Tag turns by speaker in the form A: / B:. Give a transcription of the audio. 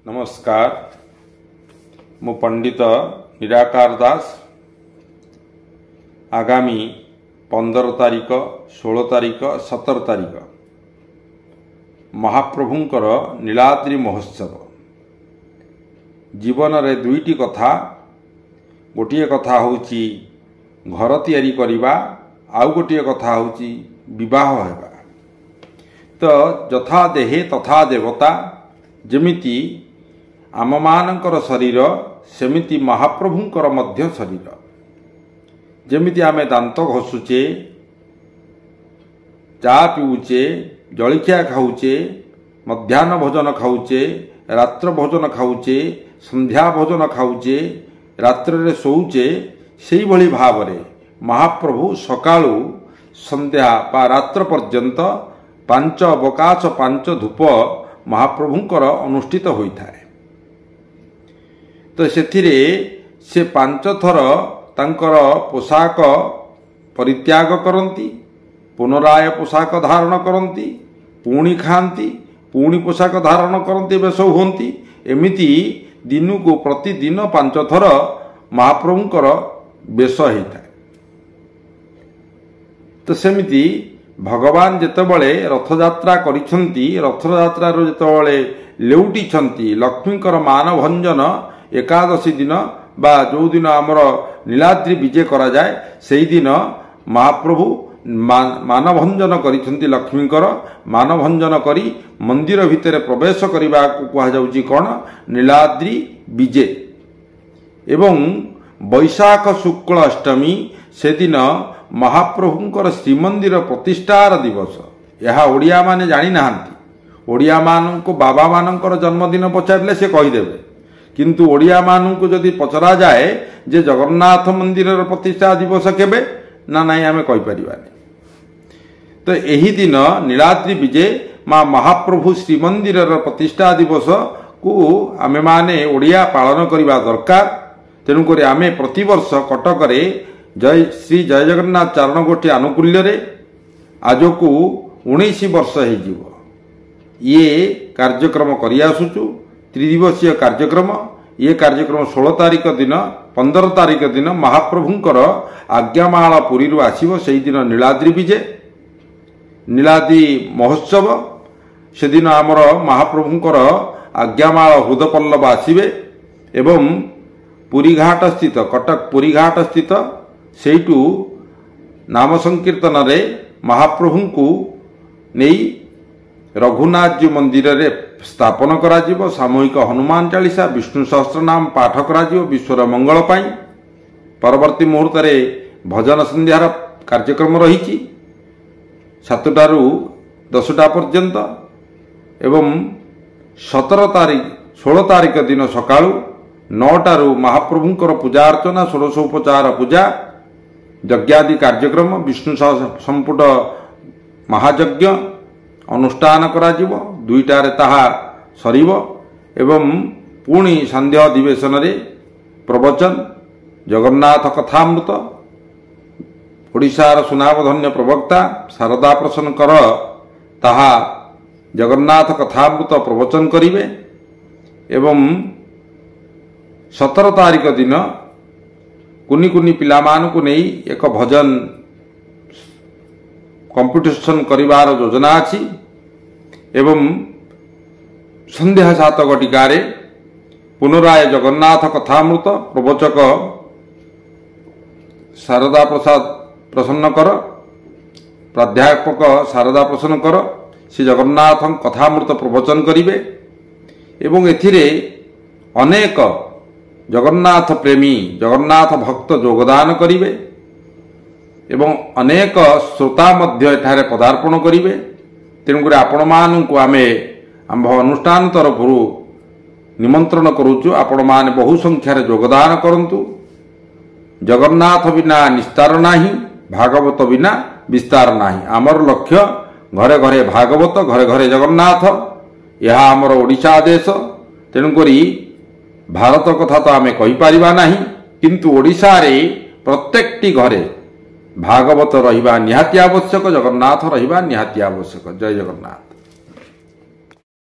A: नमस्कार मु पंडित निराकार दास आगामी 15 तारिख 16 तारिख 17 तारिख महाप्रभुंकर नीलाद्रि महोत्सव जीवन रे दुईटी कथा गोटे कथा होची घर तैयारी करिबा आउ गोटे कथा होची विवाह हेबा। तो यथा देहे तथा देवता जेमिति आम मानकर शरीर सेमिति महाप्रभुंकर मध्य शरीर जेमिति आमे दांत घसुचे चा पीऊचे जलिखिया खाऊचे मध्याह्न भोजन खाऊचे रात्र भोजन खाऊचे संध्या भोजन खाऊचे रात्र रे सोऊचे सेही भली भावरे महाप्रभु सकाळू संध्या बा रात्र पर्यंत 5 अवकाश 5 धूप महाप्रभुंकर अनुष्ठित होइथाए। तो सेथिरे से 5 थर तांकर पोशाक परित्याग करती पुनराय पोशाक धारण करती पुणी खाती पुणी पोशाक धारण करती बेश हुंती एमिति दिन को प्रतिदिन 5 थर महाप्रभुंकर बेश होता है। तो सेमिति भगवान जेतेबळे रथयात्रा करिसंती रथयात्रा रो जेतेबळे लेउटिछंती लक्ष्मीकर मानभंजन एकादशी दिन बा जो दिन आमर नीलाद्रि विजय करा जाए सेही दिन महाप्रभु मानभंजन करिसंती लक्ष्मीकर मानभंजन करी मंदिर भितर प्रवेश करने को कहा जाउची कोन नीलाद्रि विजय। एवं वैशाख शुक्ल अष्टमी से दिन महाप्रभुंकर श्रीमंदिर प्रतिष्ठार दिवस यह ओडिया माने जानी नाहांती। ओडिया मान को बाबा मानकर जन्मदिन पचारे से कहीदेवे किंतु ओडिया मान को जदि पचरा जाए जे जगन्नाथ मंदिर प्रतिष्ठा दिवस केबे ना नहीं आमे कहि परिबानी। तो यही दिन नीलाद्रि विजय माँ महाप्रभु श्रीमंदिर प्रतिष्ठा दिवस को आमे माने ओडिया पालन करिबा दरकार। तेणुक आमे प्रतिवर्ष कटक जय श्री जय जगन्नाथ चारण गोष्ठी आनुकूल्य रे आज को 19 वर्ष हो ये कार्यक्रम करि आसुचु त्रिदिवसीय कार्यक्रम। ये कार्यक्रम 16 तारिख दिन 15 तारिख दिन महाप्रभुंकर आज्ञामाला पुरी आसीबो सेही दिन नीलाद्रि विजय नीलाद्रि महोत्सव से दिन आमर महाप्रभुंकर आज्ञामाला हृदपल्लव आसीबे एवं पुरीघाट स्थित कटक पुरीघाट स्थित सेठू नाम संकीर्तन रे महाप्रभु को नहीं रघुनाथ जी मंदिर रे स्थापन करा जिवो। सामूहिक हनुमान चालीसा विष्णु सहस्त्र नाम पाठ करा जिवो विश्वर मंगल पाई। परवर्ती मुहूर्त रे भजन संध्यार कार्यक्रम रही 7टारू 10टा पर्यंत एवं 17 तारिख 16 तारिख दिन सकाळू 9टारू महाप्रभुंकर पूजा अर्चना षोडशोपचार पूजा यज्ञादि कार्यक्रम विष्णु संपुट महायज्ञ अनुष्ठान करा जिवो। 2टारे ताहा सरीब एवं पुणी संध्या अधिवेशन रे प्रवचन जगन्नाथ कथामृत ओडिशार सुनामधन्य प्रवक्ता शारदा प्रसन्न कर ताहा जगन्नाथ कथामृत प्रवचन करिवे। एवं 17 तारिख दिन कुनी कुनी पिलामान को नहीं एक भजन कंपिटिशन करिवार योजना अछि। एवं संध्या 7 घटिकारे पुनराय जगन्नाथ कथामृत प्रवचक शारदा प्रसाद प्रसन्न कर प्राध्यापक शारदा प्रसन्न कर श्री जगन्नाथ कथामृत प्रवचन करिवे। एवं एथिरे अनेक जगन्नाथ प्रेमी जगन्नाथ भक्त योगदान करिवे एवं अनेक श्रोता मध्य एठारे पदार्पण करिवे। तेणुक आपण मानू आमे आम अनुष्ठान तरफ निमंत्रण करूचु आपण माने बहु संख्यार योगदान करंतु। जगन्नाथ बिना निस्तार नाही भागवत बिना विस्तार नाही। आमर लक्ष्य घरे घरे भागवत घरे घरे जगन्नाथ यह आमर ओडिशा देश। तेणुक भारत कथा तो आमे कहि परिबा नाही किंतु ओडिशा रे प्रत्येकटी घरे भागवत रहिबा निहाती आवश्यक जगन्नाथ रहिबा निहाती आवश्यक। जय जगन्नाथ।